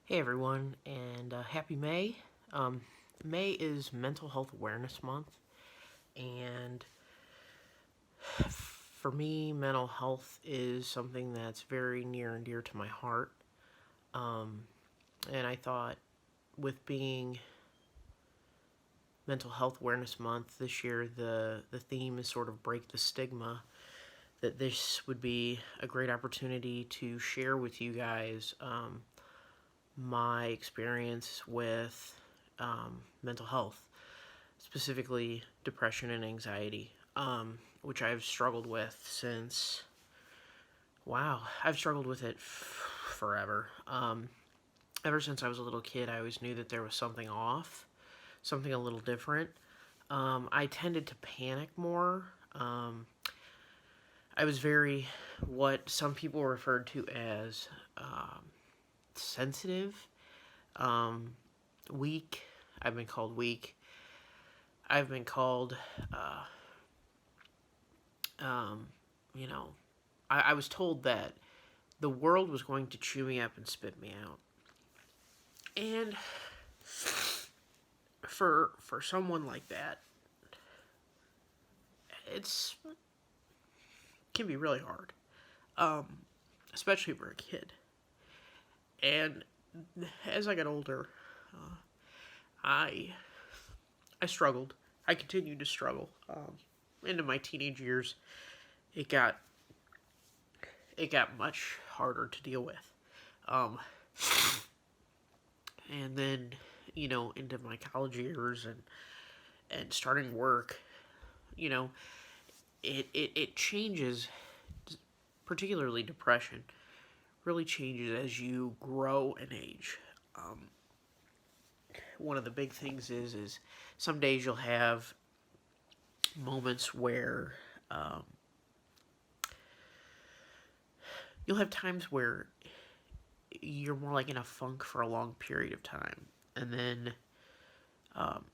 Hey everyone, and happy May. Um, May is Mental Health Awareness Month, and for me, mental health is something that's very near and dear to my heart. Um, and I thought, with being Mental Health Awareness Month this year, the theme is sort of break the stigma. That this would be a great opportunity to share with you guys my experience with mental health, specifically depression and anxiety, which I've struggled with since, wow, I've struggled with it forever. Ever since I was a little kid, I always knew that there was something off, something a little different. I tended to panic more. I was very, what some people referred to as sensitive, um, weak. I've been called weak. I've been called, uh, um, you know, I was told that the world was going to chew me up and spit me out. And for someone like that, it's can be really hard, um, especially for a kid. And as I got older, I I struggled. I continued to struggle into my teenage years. It got it got much harder to deal with. Um, and then, into my college years and starting work, you know, it changes, particularly depression, really changes as you grow and age. Um, One of the big things is some days you'll have moments where um, you'll have times where you're more like in a funk for a long period of time. And then, um,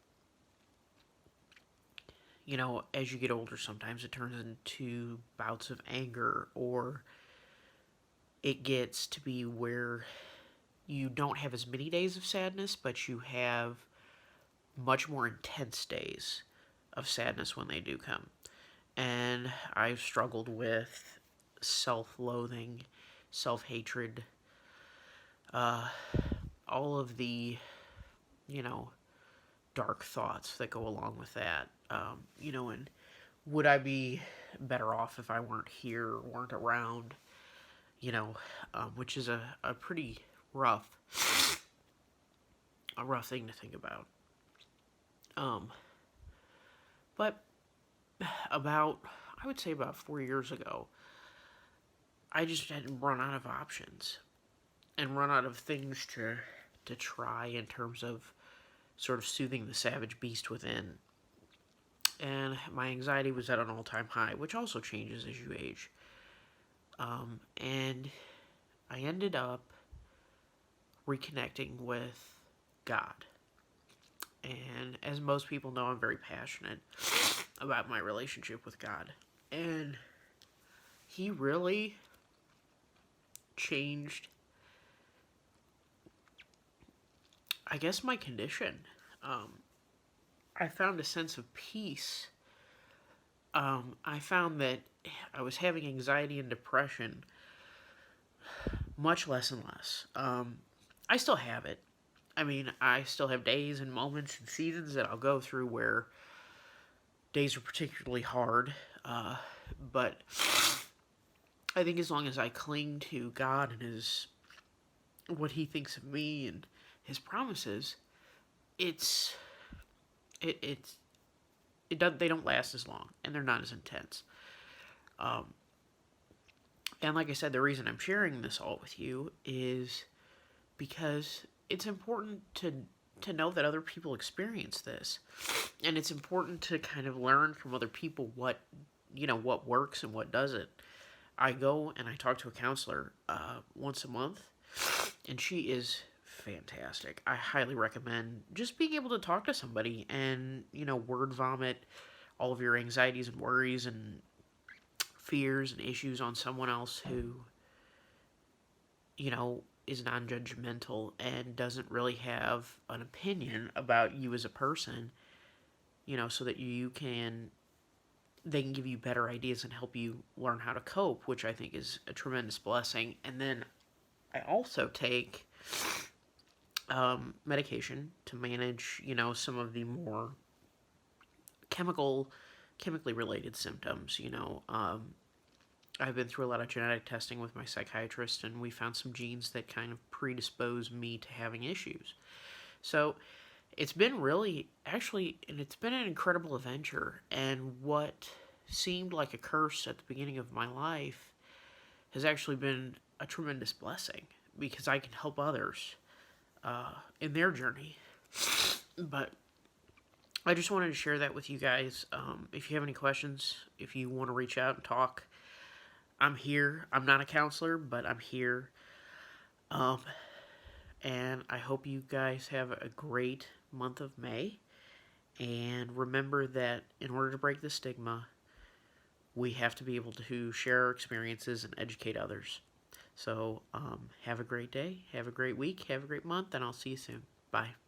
as you get older, sometimes it turns into bouts of anger, or it gets to be where you don't have as many days of sadness, but you have much more intense days of sadness when they do come. And I've struggled with self loathing, self hatred, uh, all of the, you know, dark thoughts that go along with that. And would I be better off if I weren't here, weren't around, which is a pretty rough, a rough thing to think about. Um, but about, I would say about 4 years ago, I just had run out of options and run out of things to try in terms of sort of soothing the savage beast within. And my anxiety was at an all-time high, which also changes as you age. And I ended up reconnecting with God. And as most people know, I'm very passionate about my relationship with God. And He really changed, I guess, my condition. I found a sense of peace. I found that I was having anxiety and depression much less and less. I still have it. I mean, I still have days and moments and seasons that I'll go through where days are particularly hard. But I think as long as I cling to God and what He thinks of me and His promises, it's it it's it does they don't last as long and they're not as intense. Um, and like I said, the reason I'm sharing this all with you is because it's important to know that other people experience this, and it's important to kind of learn from other people what works and what doesn't. I go and I talk to a counselor once a month, and she is fantastic. I highly recommend just being able to talk to somebody and word vomit all of your anxieties and worries and fears and issues on someone else who is non-judgmental and doesn't really have an opinion about you as a person, so that they can give you better ideas and help you learn how to cope, which I think is a tremendous blessing. And then I also take medication to manage, some of the more chemically related symptoms. I've been through a lot of genetic testing with my psychiatrist, and we found some genes that kind of predispose me to having issues. So it's been it's been an incredible adventure. And what seemed like a curse at the beginning of my life has actually been a tremendous blessing because I can help others in their journey. But I just wanted to share that with you guys. If you have any questions, if you want to reach out and talk, I'm here. I'm not a counselor, but I'm here. And I hope you guys have a great month of May. And remember that in order to break the stigma, we have to be able to share our experiences and educate others. So have a great day, have a great week, have a great month, and I'll see you soon. Bye.